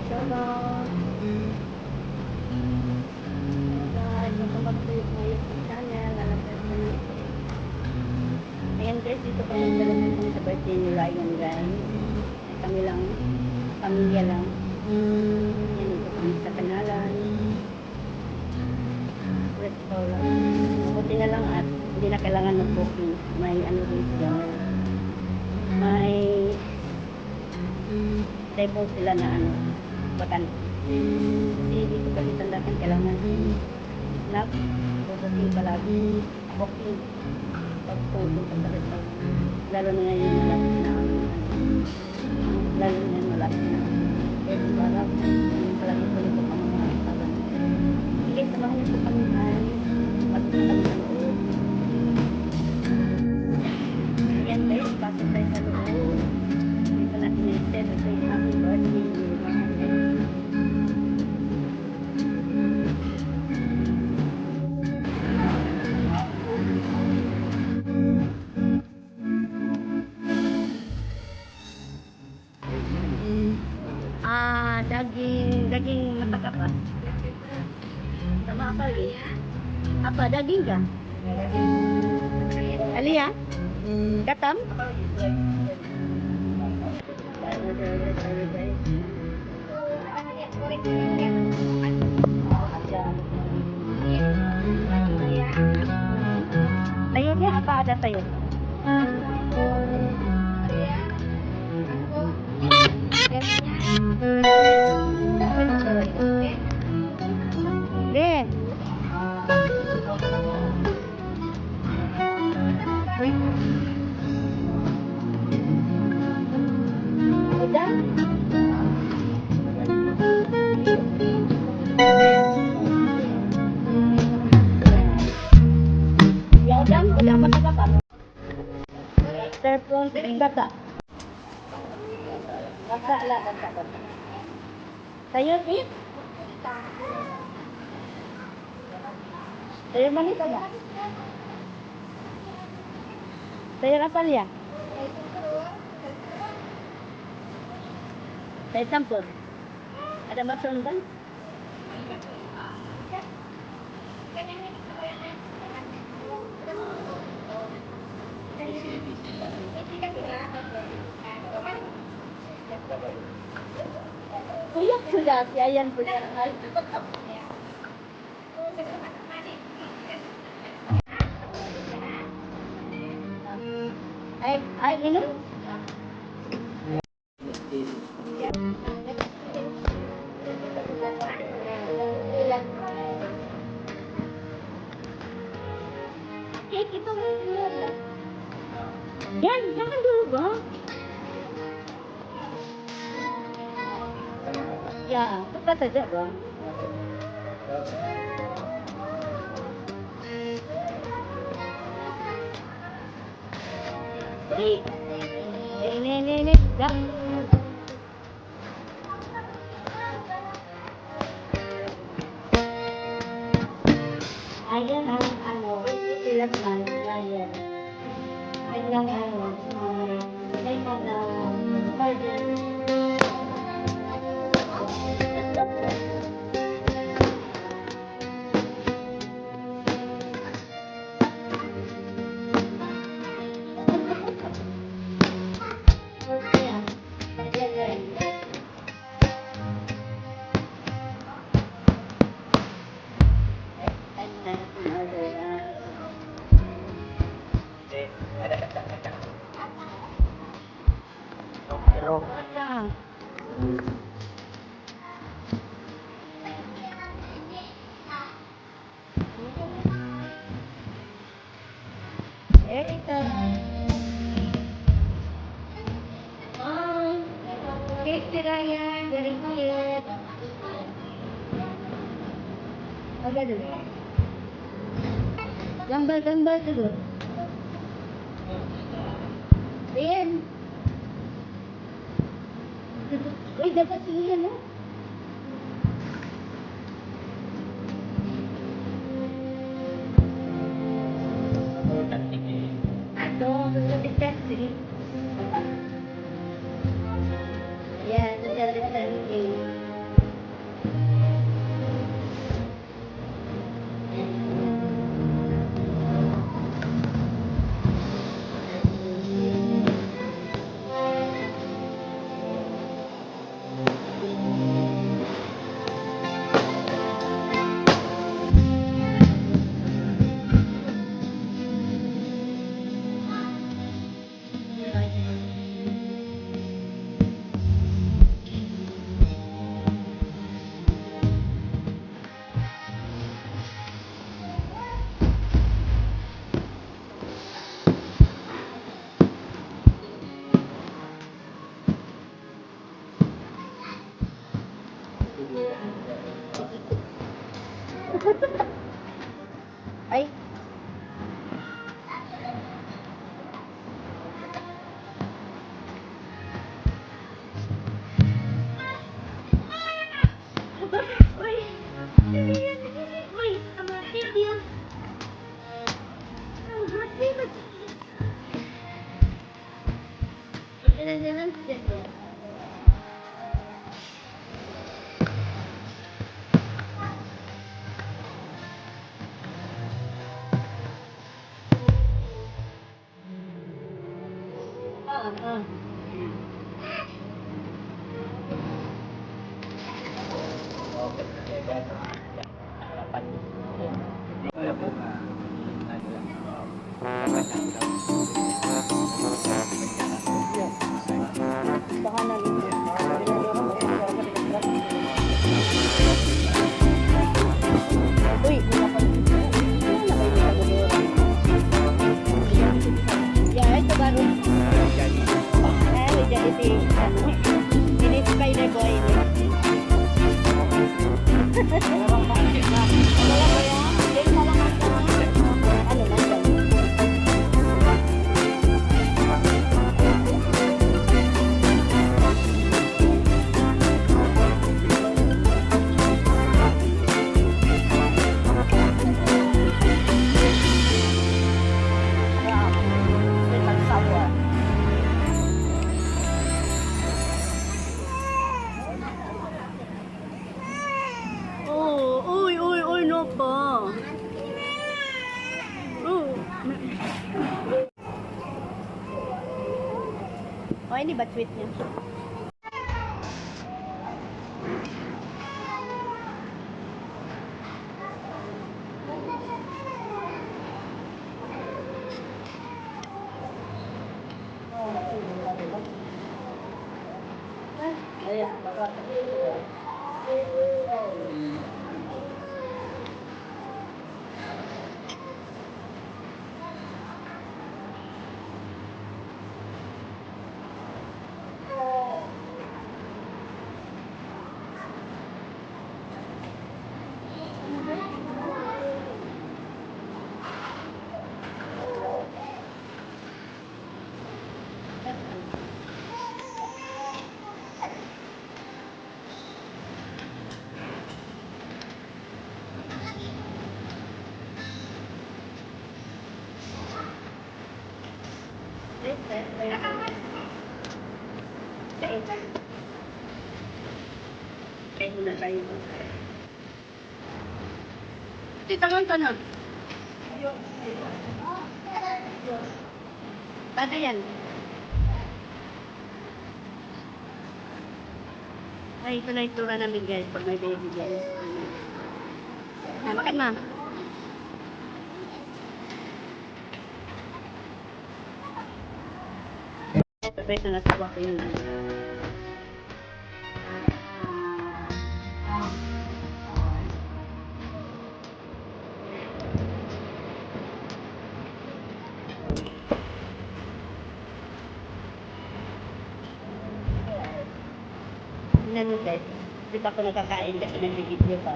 shoutout. Guys, mag-subscribe ngayon sa channel. Ayan guys, dito kami nagdalaman kami sa birthday ni Ryan guys. Kami lang, pamilya lang. Ayan, dito kami sa kanalan. Restaurant. Buti na lang at hindi na kailangan ng booking. May ano dito. May table sila na ano, bakan. Kasi dito kasi tandakan kailangan na booking palagi. Booking. Pag-booking sa restaurant. Lalo na ngayon malapit na lalo na ngayon malapit na. Kaya parang palagi ko rin po kami mga restaurant. Sige, samahan niyo po kami guys. Pagpunta kami sa loob. Ayan guys, pasok tayo sa loob. Dito natin i-set. Ito yung happy birthday ni Ryan. Daging matak apa? Sama apa lagi? Apa daging kah? Alia? Katam? Sayurnya apa ada sayur? Deh. Udah. Ya udah masak apa? Telepon data. Masak lah data. Sayur sih? Sayur manis ada? Sayur apa dia? Sayur campur. Ada mushroom kan? Kuyak sudah, si Ayan punya. Ay, minum? Itu Yan, jangan dulu bang. Ya, cepat saja bang. Ini, dah. Ayan ang ano, silang ayan. Ayan ang ano, may mga burden. Raya dari kulit. Agak dulu. Gambar dulu. Rian. Dapat sini ya. Sini. Ya, sudah distancing. Ay. Uy. Hindi yan. Uy. Hindi yan. Uy, ya, ito baru. Jadi si ano, ini spider boy ini. Ano ba yan? Hindi ka lang ano man yan. Po. Oh, ini ba tweet niya? Ayan, baka. Kaya muna tayo. Tangan ka na. Paano yan? Ay, ito na itura namin guys pag may baby guys. Makan ma. Ito guys na natawa ko yun. Ano guys, di ba ako nakakain kasi nag-video pa.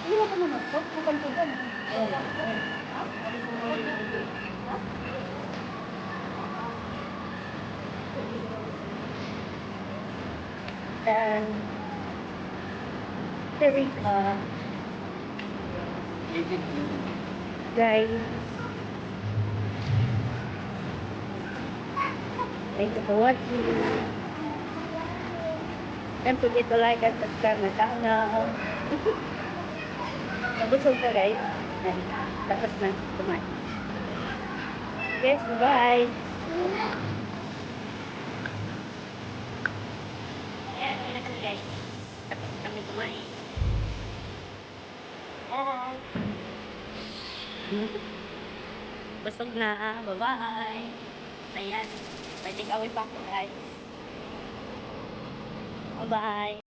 Hindi mo pa naman po, bukan po dyan. Very Guys, thank you for watching. Don't forget to like and subscribe my channel. Nabusog ka guys. Ayan, tapos na kumain. Yes, bye. Ayan, na kami guys. Tapos kami kumain. Ayan. Busog na. Bye-bye. Ayan. May take away pa ako guys. Bye-bye.